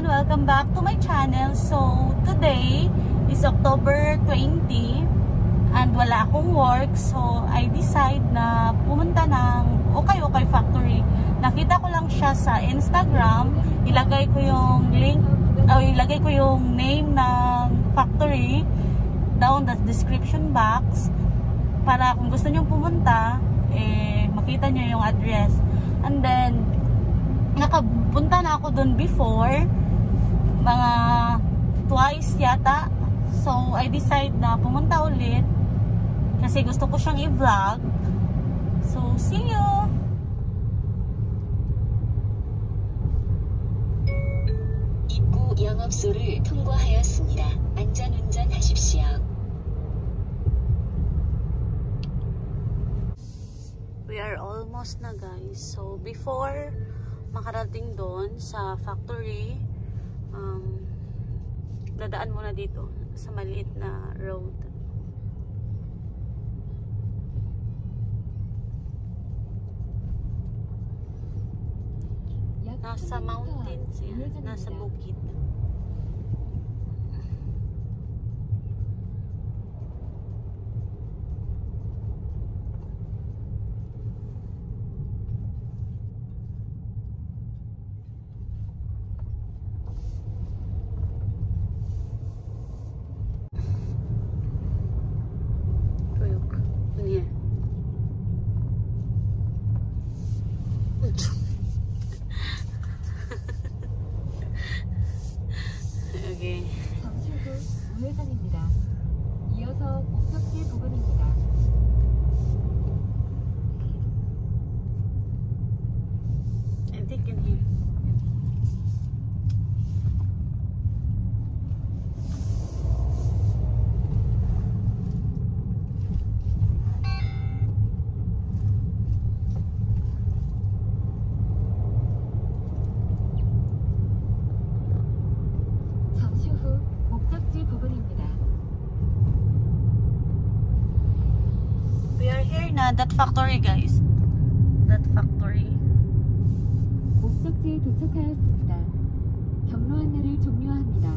everyone! Welcome back to my channel. So, today is October 20 and wala akong work. So, I decide na pumunta ng Okay Factory. Nakita ko lang siya sa Instagram. Ilagay ko yung link, ilagay ko yung name ng factory down the description box para kung gusto nyo pumunta, makita nyo yung address. And then, nakapunta na ako dun before, mga twice yata. So, I decide na pumunta ulit kasi gusto ko siyang i-vlog. So, see you! 입구 영업소를 통과하였습니다. 안전운전하십시오. We are almost na guys. So, before makarating doon sa factory, dadaan muna dito sa maliit na road. Nasa mountains yan, nasa bukid. Okay. 잠시 후 우회전입니다. 이어서 목적지 부근입니다. I think in here. 잠시 후 목적지 부근입니다. We are here na, that factory guys. That factory. 목적지에 도착하였습니다. 경로 안내를 종료합니다.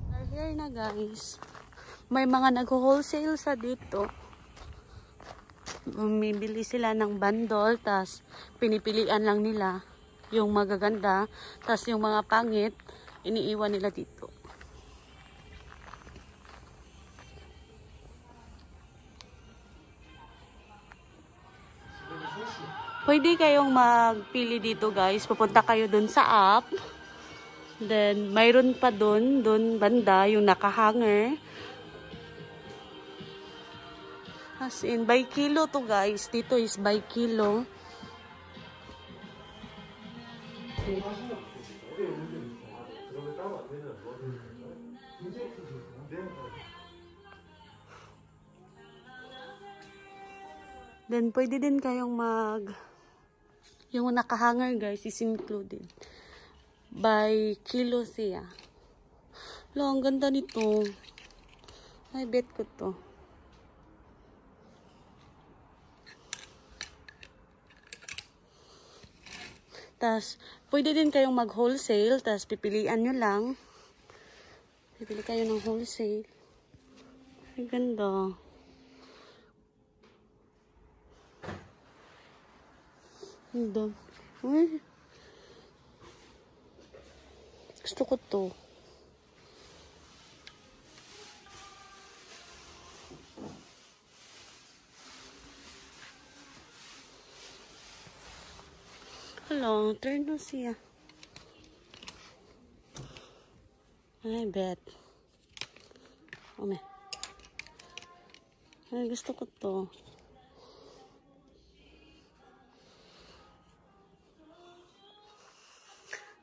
We're here na guys. May mga nag-wholesale sa dito. Bumibili sila ng bundle, tas pinipilian lang nila yung magaganda, tas yung mga pangit, iniiwan nila dito. Pwede kayong magpili dito guys. Pupunta kayo dun sa app. Then, mayroon pa dun banda, yung nakahanger. As in, by kilo to guys. Dito is by kilo. Then, pwede din kayong yung nakahanger guys is included. By kilo siya. Lo, ang ganda nito. Ay, bet ko to. Tas, pwede din kayong mag-wholesale. Tas, pipilian nyo lang. Pipili kayo ng wholesale. Ay, ganda. Ganda. Uy. Gusto ko to. Hello, turn na siya. I bet. Oh, may. Ay, gusto ko to.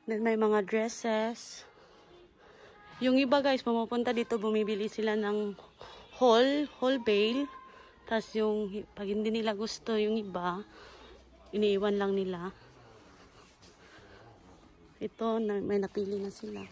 Then may mga dresses. Yung iba guys, pumupunta dito, bumibili sila ng whole bale. Tapos yung, pag hindi nila gusto yung iba, iniiwan lang nila. Ito, may napili na sila.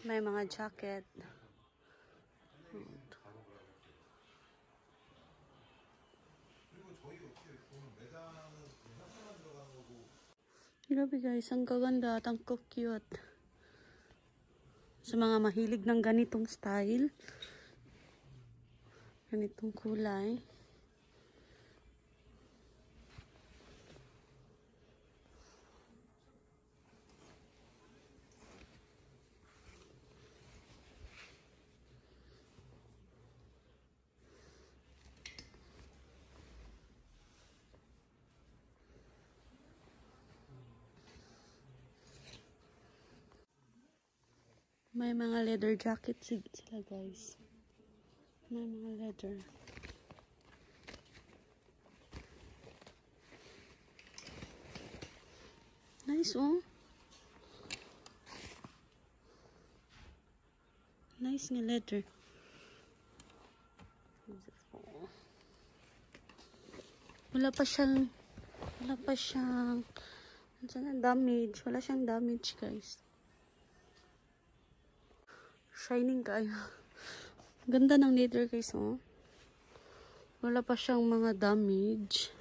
May mga jacket. Grabe guys, ang kaganda at ang cute. Sa mga mahilig ng ganitong style, ganitong kulay. May mga leather jacket sila guys. May mga leather. Nice oh. Nice nga leather. Wala pa siyang damage. Wala siyang damage guys. Shining kayo. Ganda ng leather guys, oh. Wala pa siyang mga damage.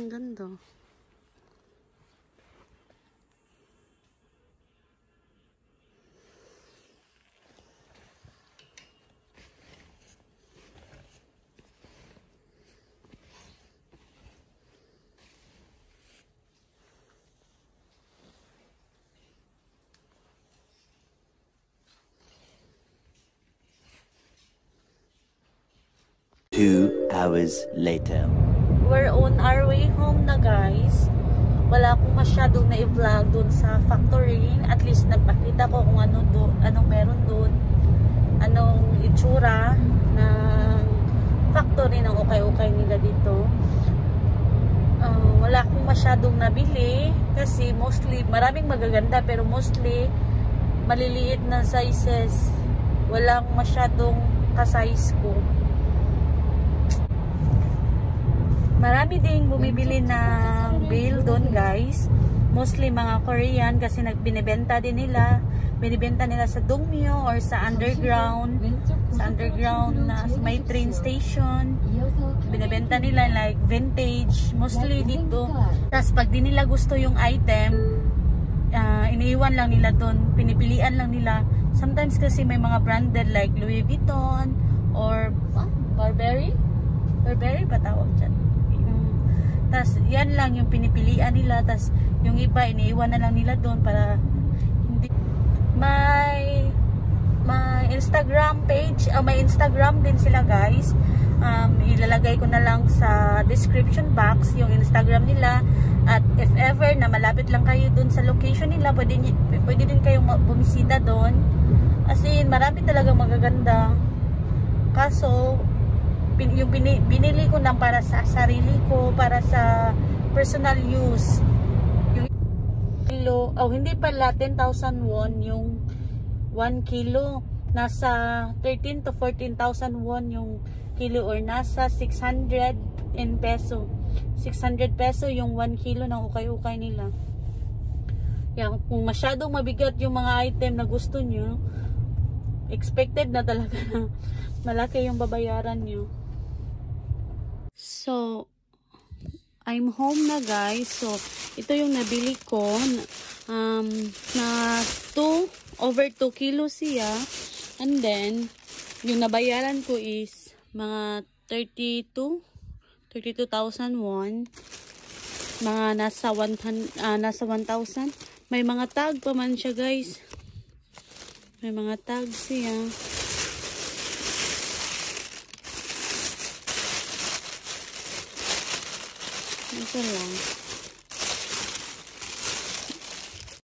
Ganda. Two hours later. We're on our way home na guys. Wala akong masyadong na-vlog dun sa factory. At least nagpakita ko kung anong meron dun. Anong itsura ng factory ng ukay-ukay nila dito. Wala akong masyadong nabili kasi mostly, maraming magaganda pero mostly maliliit na sizes. Walang masyadong ka-size ko. Marami ding bumibili ng bill doon guys. Mostly mga Korean kasi binibenta din nila. Binibenta nila sa Dongmyo or sa underground. Sa underground na may train station. Binibenta nila like vintage. Mostly dito. Tapos pag di nila gusto yung item, iniiwan lang nila doon. Pinipilian lang nila. Sometimes kasi may mga branded like Louis Vuitton or Burberry. Burberry ba tawag dyan? Tas yan lang yung pinipilian nila, tas yung iba iniiwan na lang nila doon para hindi. May Instagram page, may Instagram din sila guys. Ilalagay ko na lang sa description box yung Instagram nila, at if ever na malapit lang kayo doon sa location nila, pwede din kayong bumisita doon. As in, marami talagang magaganda. Kaso yung binili ko lang para sa sarili ko, para sa personal use. Yung kilo, hindi pala 10,000 won yung 1 kilo. Nasa 13 to 14,000 won yung kilo, or nasa 600 in peso. 600 peso yung 1 kilo ng ukay-ukay nila. Yan, kung masyadong mabigat yung mga item na gusto nyo, expected na talaga na malaki yung babayaran nyo. So, I'm home na guys. So, ito yung nabili ko. Na over 2 kilos siya. And then, yung nabayaran ko is mga 32,000 won. Mga nasa 1,000. May mga tag pa man siya guys. May mga tag siya. Ito lang.